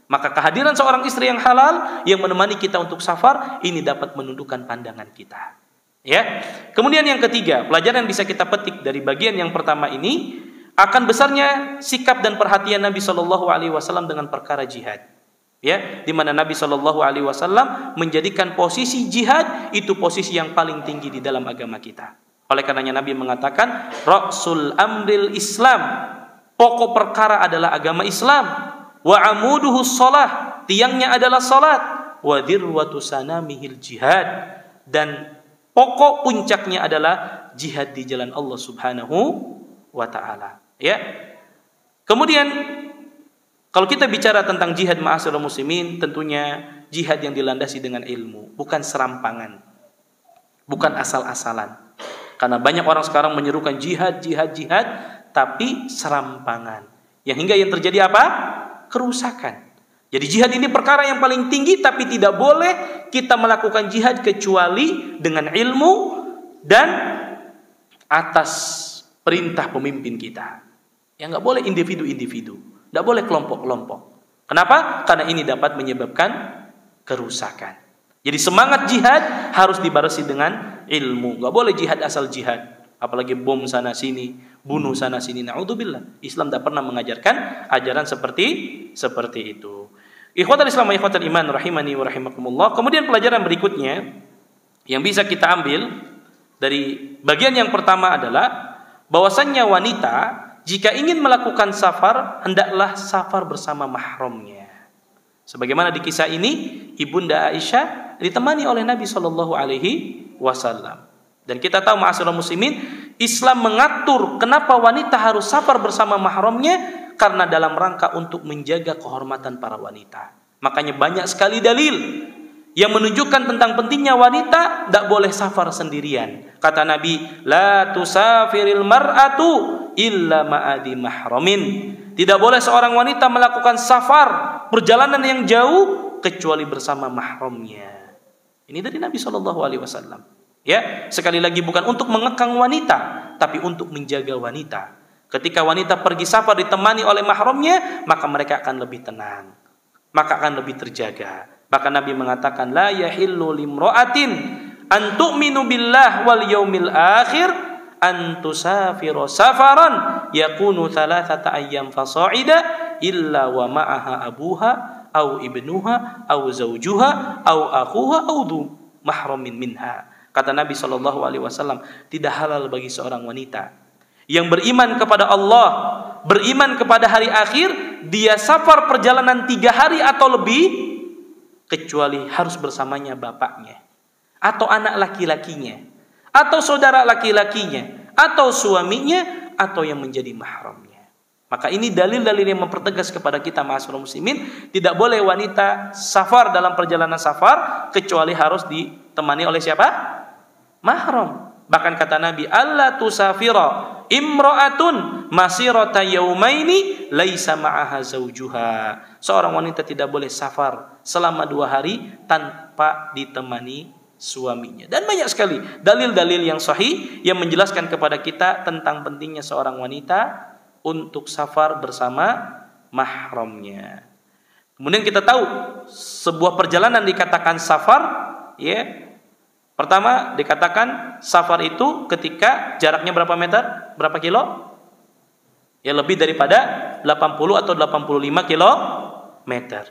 Maka kehadiran seorang istri yang halal yang menemani kita untuk safar, ini dapat menundukkan pandangan kita. Ya. Kemudian yang ketiga, pelajaran yang bisa kita petik dari bagian yang pertama ini, akan besarnya sikap dan perhatian Nabi SAW dengan perkara jihad. Ya, di mana Nabi SAW menjadikan posisi jihad itu posisi yang paling tinggi di dalam agama kita. Oleh karenanya Nabi mengatakan, Ra'sul amril Islam, pokok perkara adalah agama Islam. Wa amuduhu shalah, tiangnya adalah salat. Wa dirwatu sanamihil jihad, dan pokok puncaknya adalah jihad di jalan Allah Subhanahu wa taala. Ya. Kemudian kalau kita bicara tentang jihad ma'asyiral muslimin, tentunya jihad yang dilandasi dengan ilmu, bukan serampangan. Bukan asal-asalan. Karena banyak orang sekarang menyerukan jihad, tapi serampangan. Yang hingga yang terjadi apa? Kerusakan. Jadi jihad ini perkara yang paling tinggi, tapi tidak boleh kita melakukan jihad kecuali dengan ilmu dan atas perintah pemimpin kita. Ya, nggak boleh individu-individu, nggak boleh kelompok-kelompok. Kenapa? Karena ini dapat menyebabkan kerusakan. Jadi semangat jihad harus dibarasi dengan ilmu. Nggak boleh jihad asal jihad. Apalagi bom sana sini, bunuh sana sini. Na'udzubillah. Islam tidak pernah mengajarkan ajaran seperti itu. Ikhwatal Islam wa ikhwatal iman rahimani wa rahimakumullah. Kemudian pelajaran berikutnya yang bisa kita ambil dari bagian yang pertama adalah bahwasannya wanita jika ingin melakukan safar, hendaklah safar bersama mahramnya. Sebagaimana di kisah ini, Ibunda Aisyah ditemani oleh Nabi Shallallahu Alaihi Wasallam. Dan kita tahu ma'asyiral muslimin, Islam mengatur kenapa wanita harus safar bersama mahramnya, karena dalam rangka untuk menjaga kehormatan para wanita. Makanya banyak sekali dalil yang menunjukkan tentang pentingnya wanita tidak boleh safar sendirian. Kata Nabi, la tusafiril mar'atu illa ma'adi mahramin. Tidak boleh seorang wanita melakukan safar, perjalanan yang jauh, kecuali bersama mahramnya. Ini dari Nabi SAW. Ya, sekali lagi bukan untuk mengekang wanita, tapi untuk menjaga wanita. Ketika wanita pergi safar ditemani oleh mahramnya, maka mereka akan lebih tenang, maka akan lebih terjaga. Bahkan Nabi mengatakan, la yahillu limra'atin an tu'minu billah wal yaumil akhir an tusafiru safaran yakunu thalathata ayyam fasa'ida illa wa ma'aha abuha au ibnuha au zawjuha au akhuha au dhu mahramin minha. Kata Nabi SAW, tidak halal bagi seorang wanita yang beriman kepada Allah, beriman kepada hari akhir, dia safar perjalanan 3 hari atau lebih, kecuali harus bersamanya bapaknya, atau anak laki-lakinya, atau saudara laki-lakinya, atau suaminya, atau yang menjadi mahramnya. Maka ini dalil-dalil yang mempertegas kepada kita ma'asyiral muslimin, tidak boleh wanita safar dalam perjalanan safar kecuali harus ditemani oleh siapa? Mahram. Bahkan kata Nabi, alla tusafira imra'atun masirata yaumaini laisa ma'aha zawjuha. Seorang wanita tidak boleh safar selama 2 hari tanpa ditemani suaminya. Dan banyak sekali dalil-dalil yang sahih yang menjelaskan kepada kita tentang pentingnya seorang wanita untuk safar bersama mahramnya. Kemudian kita tahu sebuah perjalanan dikatakan safar, ya. Pertama dikatakan safar itu ketika jaraknya berapa meter? Berapa kilo? Ya lebih daripada 80 atau 85 kilometer.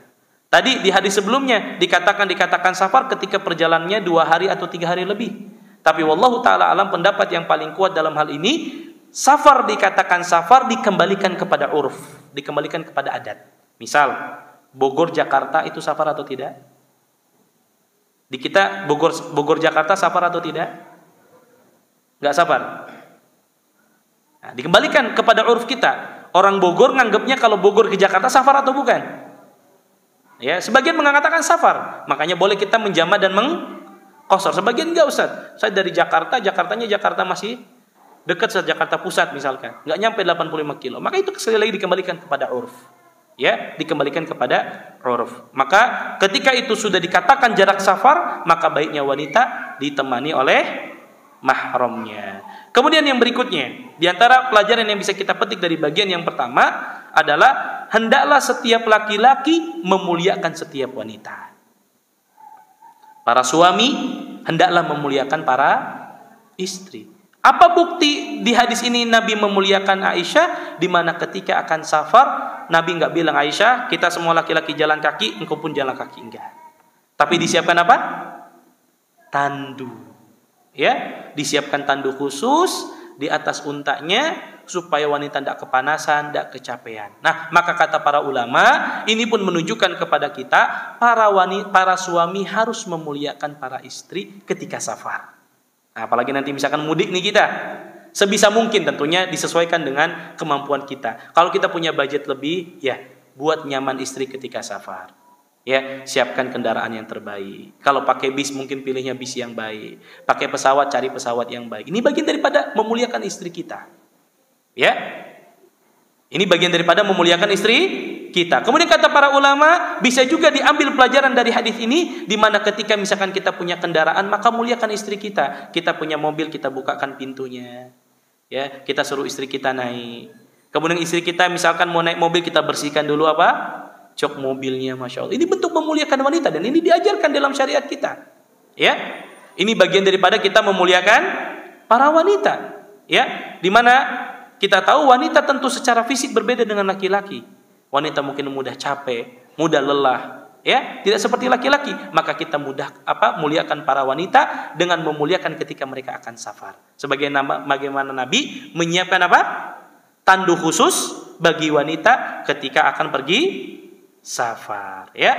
Tadi di hadis sebelumnya dikatakan safar ketika perjalanannya 2 hari atau 3 hari lebih. Tapi wallahu ta'ala alam, pendapat yang paling kuat dalam hal ini, safar dikatakan safar dikembalikan kepada urf, dikembalikan kepada adat. Misal Bogor Jakarta itu safar atau tidak? Di kita Bogor Jakarta safar atau tidak? Enggak safar. Nah, dikembalikan kepada uruf kita. Orang Bogor nganggapnya kalau Bogor ke Jakarta safar atau bukan? Ya, sebagian mengatakan safar. Makanya boleh kita menjama dan mengqasar. Sebagian enggak, Ustaz. Saya dari Jakartanya Jakarta masih dekat, Jakarta Pusat misalkan. Enggak nyampe 85 kilo. Maka itu sekali lagi dikembalikan kepada uruf. Ya, dikembalikan kepada uruf. Maka ketika itu sudah dikatakan jarak safar, maka baiknya wanita ditemani oleh mahramnya. Kemudian yang berikutnya, di antara pelajaran yang bisa kita petik dari bagian yang pertama adalah hendaklah setiap laki-laki memuliakan setiap wanita. Para suami hendaklah memuliakan para istri. Apa bukti di hadis ini Nabi memuliakan Aisyah, di mana ketika akan safar Nabi enggak bilang, Aisyah, kita semua laki-laki jalan kaki, engkau pun jalan kaki, enggak. Tapi disiapkan apa? Tandu. Ya, disiapkan tanduk khusus di atas untanya supaya wanita tidak kepanasan, tidak kecapean. Nah, maka kata para ulama, ini pun menunjukkan kepada kita para suami harus memuliakan para istri ketika safar. Nah, apalagi nanti misalkan mudik nih kita. Sebisa mungkin tentunya disesuaikan dengan kemampuan kita. Kalau kita punya budget lebih, ya buat nyaman istri ketika safar. Ya, siapkan kendaraan yang terbaik. Kalau pakai bis mungkin pilihnya bis yang baik. Pakai pesawat, cari pesawat yang baik. Ini bagian daripada memuliakan istri kita. Ya. Ini bagian daripada memuliakan istri kita. Kemudian kata para ulama, bisa juga diambil pelajaran dari hadis ini, di mana ketika misalkan kita punya kendaraan, maka muliakan istri kita. Kita punya mobil, kita bukakan pintunya. Ya, kita suruh istri kita naik. Kemudian istri kita misalkan mau naik mobil, kita bersihkan dulu apa? Jok mobilnya, Masya Allah. Ini bentuk memuliakan wanita dan ini diajarkan dalam syariat kita. Ya, ini bagian daripada kita memuliakan para wanita. Ya, di mana kita tahu wanita tentu secara fisik berbeda dengan laki-laki. Wanita mungkin mudah capek, mudah lelah. Ya, tidak seperti laki-laki. Maka kita muliakan para wanita dengan memuliakan ketika mereka akan safar. Bagaimana Nabi menyiapkan apa? Tanduk khusus bagi wanita ketika akan pergi safar, ya.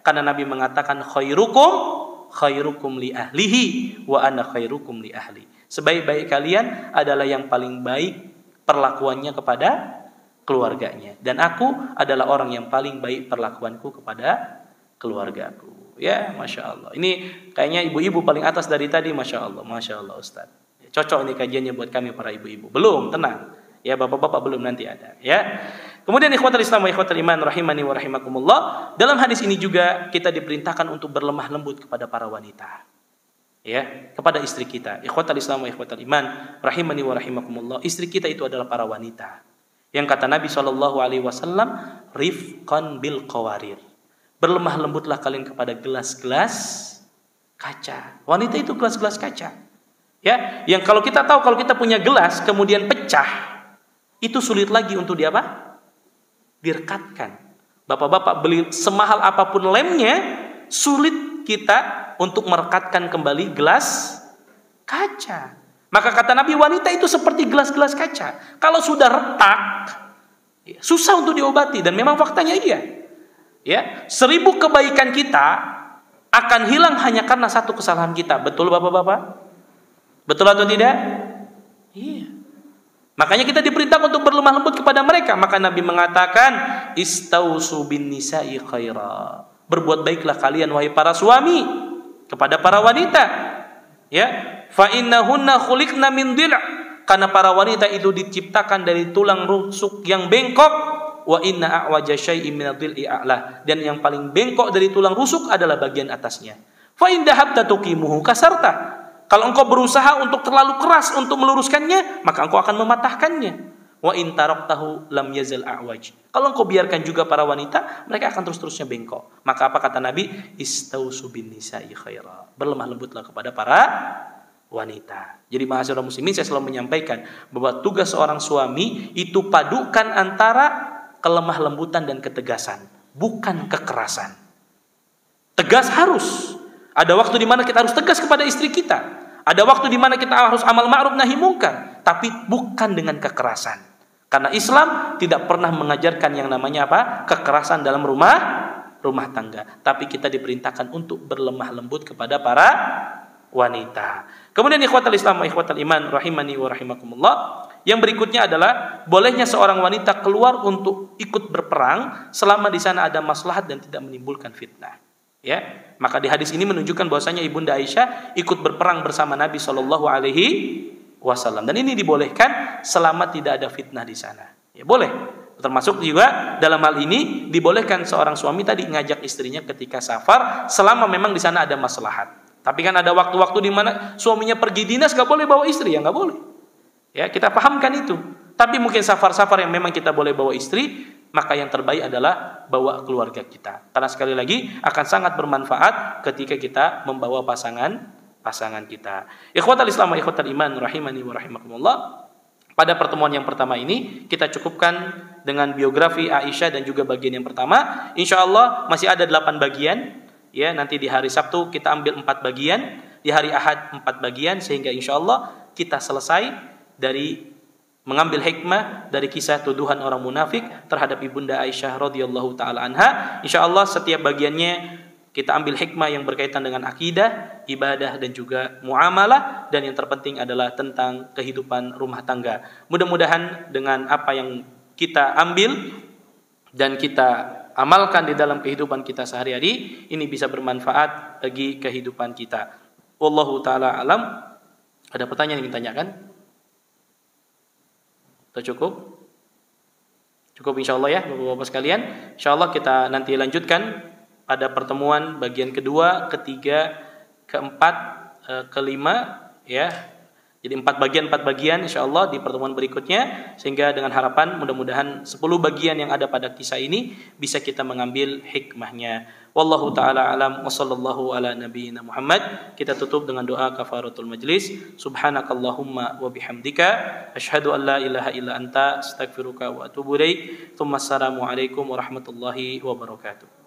Karena Nabi mengatakan khairukum li ahlihi wa ana khairukum li ahli. Sebaik-baik kalian adalah yang paling baik perlakuannya kepada keluarganya, dan aku adalah orang yang paling baik perlakuanku kepada keluargaku. Ya, Masya Allah. Ini kayaknya ibu-ibu paling atas dari tadi, Masya Allah Ustaz. Cocok ini kajiannya buat kami para ibu-ibu. Belum, tenang. Ya, bapak-bapak belum, nanti ada. Ya. Kemudian ikhwatul Islam wa ikhwatul iman rahimani wa rahimakumullah, dalam hadis ini juga kita diperintahkan untuk berlemah lembut kepada para wanita. Ya, kepada istri kita. Ikhwatul Islam wa ikhwatul iman rahimani wa rahimakumullah, istri kita itu adalah para wanita. Yang kata Nabi SAW, rifqan bil qawarir. Berlemah lembutlah kalian kepada gelas-gelas kaca. Wanita itu gelas-gelas kaca. Ya, yang kalau kita tahu kalau kita punya gelas kemudian pecah, itu sulit lagi untuk direkatkan. Bapak-bapak beli semahal apapun lemnya, sulit kita untuk merekatkan kembali gelas kaca. Maka kata Nabi, wanita itu seperti gelas-gelas kaca. Kalau sudah retak, susah untuk diobati, dan memang faktanya iya. Ya, 1000 kebaikan kita akan hilang hanya karena satu kesalahan kita. Betul bapak-bapak? Betul atau tidak? Iya. Makanya kita diperintahkan untuk berlemah lembut kepada mereka. Maka Nabi mengatakan, istausu bin nisa'i khaira. Berbuat baiklah kalian wahai para suami kepada para wanita. Ya, fa innahunna khuliqna min dil'. Karena para wanita itu diciptakan dari tulang rusuk yang bengkok. Wa inna a'waja syai'in min ad-dil'i a'la. Dan yang paling bengkok dari tulang rusuk adalah bagian atasnya. Fa in dahabta tuqimuhu kasarta. Kalau engkau berusaha untuk terlalu keras untuk meluruskannya, maka engkau akan mematahkannya. Wa in taraktahu lam yazal a'waj. Kalau engkau biarkan juga para wanita, mereka akan terus-terusnya bengkok. Maka apa kata Nabi? Istausu bin nisa'i khaira. Berlemah lembutlah kepada para wanita. Jadi ma'asyiral muslimin, saya selalu menyampaikan bahwa tugas seorang suami itu padukan antara kelemah lembutan dan ketegasan, bukan kekerasan. Tegas harus. Ada waktu di mana kita harus tegas kepada istri kita. Ada waktu di mana kita harus amal ma'ruf nahi munkar, tapi bukan dengan kekerasan. Karena Islam tidak pernah mengajarkan yang namanya apa? Kekerasan dalam rumah tangga. Tapi kita diperintahkan untuk berlemah lembut kepada para wanita. Kemudian ikhwatul Islam wa ikhwatul iman rahimani wa rahimakumullah, yang berikutnya adalah bolehnya seorang wanita keluar untuk ikut berperang selama di sana ada maslahat dan tidak menimbulkan fitnah. Ya, maka di hadis ini menunjukkan bahwasanya Ibunda Aisyah ikut berperang bersama Nabi Shallallahu Alaihi Wasallam, dan ini dibolehkan selama tidak ada fitnah di sana. Ya, boleh. Termasuk juga dalam hal ini dibolehkan seorang suami tadi ngajak istrinya ketika safar selama memang di sana ada maslahat. Tapi kan ada waktu-waktu di mana suaminya pergi dinas, gak boleh bawa istri, ya gak boleh. Ya, kita pahamkan itu. Tapi mungkin safar-safar yang memang kita boleh bawa istri, maka yang terbaik adalah bawa keluarga kita. Karena sekali lagi akan sangat bermanfaat ketika kita membawa pasangan kita. Ikhwatal Islam wa ikhwatal iman rahimani wa rahimakumullah. Pada pertemuan yang pertama ini kita cukupkan dengan biografi Aisyah dan juga bagian yang pertama. Insyaallah masih ada 8 bagian. Ya, nanti di hari Sabtu kita ambil 4 bagian. di hari Ahad 4 bagian, sehingga insya Allah kita selesai dari mengambil hikmah dari kisah tuduhan orang munafik terhadap Ibunda Aisyah radhiyallahu taala anha. Insya Allah setiap bagiannya kita ambil hikmah yang berkaitan dengan akidah, ibadah, dan juga muamalah, dan yang terpenting adalah tentang kehidupan rumah tangga. Mudah-mudahan dengan apa yang kita ambil dan kita amalkan di dalam kehidupan kita sehari-hari, ini bisa bermanfaat bagi kehidupan kita. Wallahu ta'ala alam. Ada pertanyaan yang ditanyakan? Atau cukup? Cukup insya Allah ya Bapak-Bapak sekalian. Insya Allah kita nanti lanjutkan pada pertemuan bagian kedua, ketiga, keempat, kelima ya. Jadi 4 bagian insya Allah di pertemuan berikutnya, sehingga dengan harapan mudah-mudahan 10 bagian yang ada pada kisah ini bisa kita mengambil hikmahnya. Wallahu ta'ala alam wa sallallahu ala nabiyyina Muhammad. Kita tutup dengan doa kafaratul majlis. Subhanakallahumma wa bihamdika asyhadu an la ilaha illa anta astaghfiruka wa atubu ilaik. Tsumma assalamu alaikum warahmatullahi wabarakatuh.